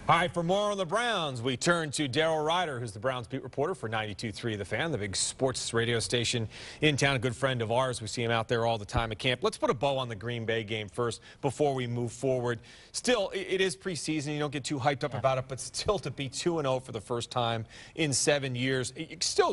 All right, for more on the Browns, we turn to Daryl Ruiter, who's the Browns beat reporter for 92.3 The Fan, the big sports radio station in town, a good friend of ours. We see him out there all the time at camp. Let's put a bow on the Green Bay game first before we move forward. Still, it is preseason. You don't get too hyped up about it, but still to be 2-0 for the first time in 7 years,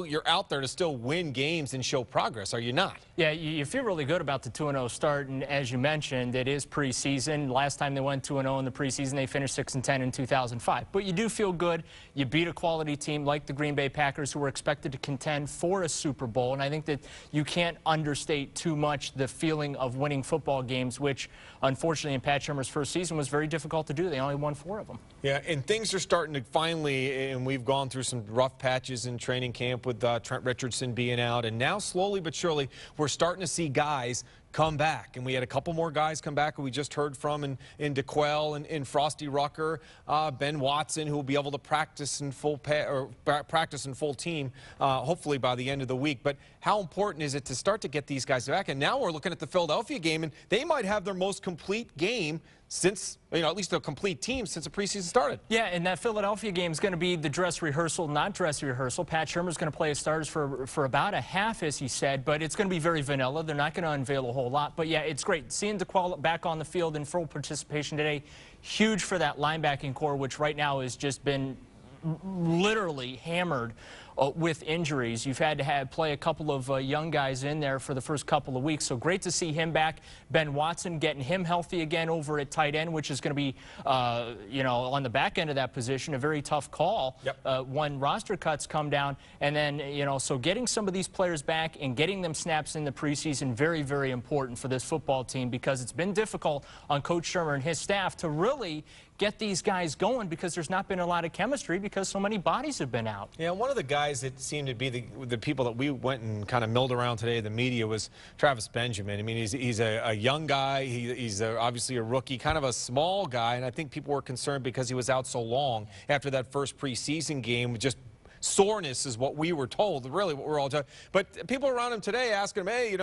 you're out there to still win games and show progress, are you not? Yeah, you feel really good about the 2-0 start, and as you mentioned, it is preseason. Last time they went 2-0 in the preseason, they finished 6-10 in 2005. But you do feel good. You beat a quality team like the Green Bay Packers, who were expected to contend for a Super Bowl, and I think that you can't understate too much the feeling of winning football games, which unfortunately in Pat Shurmur's first season was very difficult to do. They only won 4 of them. Yeah, and things are starting to finally, and we've gone through some rough patches in training camp with Trent Richardson being out, and now slowly but surely we're starting to see guys come back, and we had a couple more guys come back who we just heard from in DeQuell and in Frosty Rucker, Ben Watson, who will be able to practice in full team, hopefully by the end of the week. But how important is it to start to get these guys back? And now we're looking at the Philadelphia game, and they might have their most complete game since, at least a complete team since the preseason started. Yeah, and that Philadelphia game is going to be the dress rehearsal, not dress rehearsal. Pat Shurmur's going to play his starters for about a half, as he said, but it's going to be very vanilla. They're not going to unveil a whole lot. But yeah, it's great. Seeing DeQuell back on the field in full participation today, huge for that linebacking core, which right now has just been literally hammered with injuries. You've had to play a couple of young guys in there for the first couple of weeks, so great to see him back. Ben Watson, getting him healthy again over at tight end, which is going to be, on the back end of that position, a very tough call when roster cuts come down. And then, so getting some of these players back and getting them snaps in the preseason, very, very important for this football team, because it's been difficult on Coach Shurmur and his staff to really get these guys going, because there's not been a lot of chemistry because so many bodies have been out. Yeah, one of the guys that seemed to be the people that we went and kind of milled around today, the media, was Travis Benjamin. I mean, he's a young guy. He's obviously a rookie, kind of a small guy, and I think people were concerned because he was out so long after that first preseason game. Just soreness is what we were told, really what we're all told. But people around him today asking him, hey,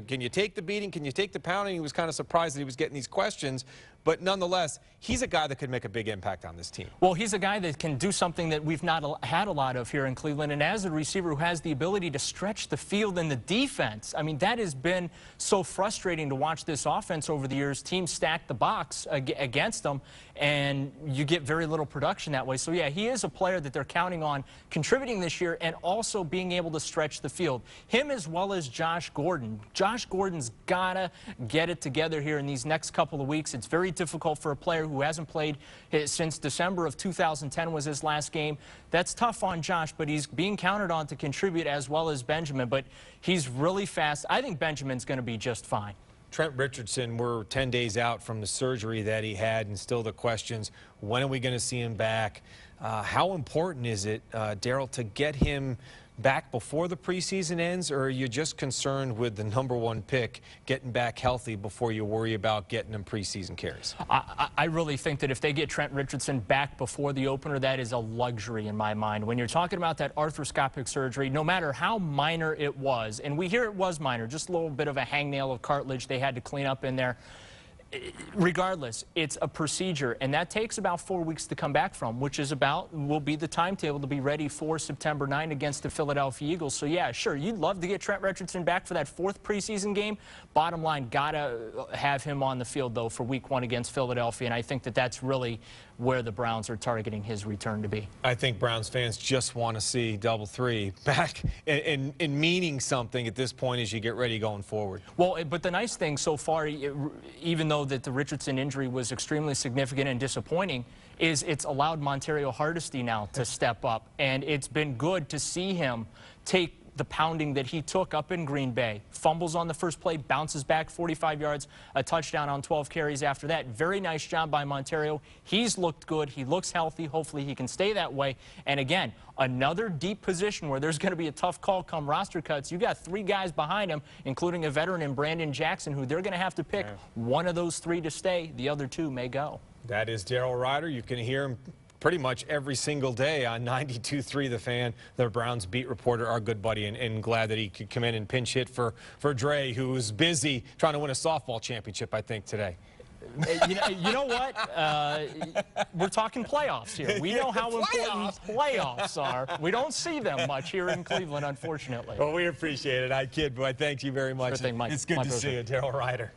can you take the beating? Can you take the pounding? He was kind of surprised that he was getting these questions. But nonetheless, he's a guy that could make a big impact on this team. Well, he's a guy that can do something that we've not had a lot of here in Cleveland. And as a receiver who has the ability to stretch the field in the defense, I mean, that has been so frustrating to watch this offense over the years. Teams stack the box against them, and you get very little production that way. So, yeah, he is a player that they're counting on contributing this year and also being able to stretch the field. Him as well as Josh Gordon. Josh Gordon's got to get it together here in these next couple of weeks. It's very difficult for a player who hasn't played since December of 2010 was his last game. That's tough on Josh, but he's being counted on to contribute as well as Benjamin. But he's really fast. I think Benjamin's going to be just fine. Trent Richardson, we're 10 days out from the surgery that he had, and still the questions, when are we going to see him back? How important is it, Daryl, to get him back before the preseason ends, or are you just concerned with the #1 pick getting back healthy before you worry about getting him preseason carries? I really think that if they get Trent Richardson back before the opener, that is a luxury in my mind. When you're talking about that arthroscopic surgery, no matter how minor it was, and we hear it was minor, just a little bit of a hangnail of cartilage they had to clean up in there. Regardless, it's a procedure, and that takes about 4 weeks to come back from, which is will be the timetable to be ready for September 9 against the Philadelphia Eagles. So, yeah, sure, you'd love to get Trent Richardson back for that 4th preseason game. Bottom line, gotta have him on the field, though, for week 1 against Philadelphia, and I think that that's really where the Browns are targeting his return to be. I think Browns fans just want to see Double 3 back and meaning something at this point as you get ready going forward. Well, but the nice thing so far, even though that the Richardson injury was extremely significant and disappointing, is it's allowed Montario Hardesty now to step up, and it's been good to see him take the pounding that he took up in Green Bay. Fumbles on the first play, bounces back 45 yards, a touchdown on 12 carries after that. Very nice job by Montario. He's looked good. He looks healthy. Hopefully he can stay that way. And again, another deep position where there's going to be a tough call come roster cuts. You got 3 guys behind him, including a veteran in Brandon Jackson, who they're going to have to pick one of those 3 to stay. The other 2 may go. That is Daryl Ruiter. You can hear him pretty much every single day on 92.3 The Fan, the Browns beat reporter, our good buddy, and glad that he could come in and pinch hit for Dre, who was busy trying to win a softball championship, I think, today. You know what? We're talking playoffs here. We know how important playoffs are. We don't see them much here in Cleveland, unfortunately. Well, we appreciate it. I kid, but I thank you very much. Sure thing, Mike. It's good to see you, Daryl Ruiter.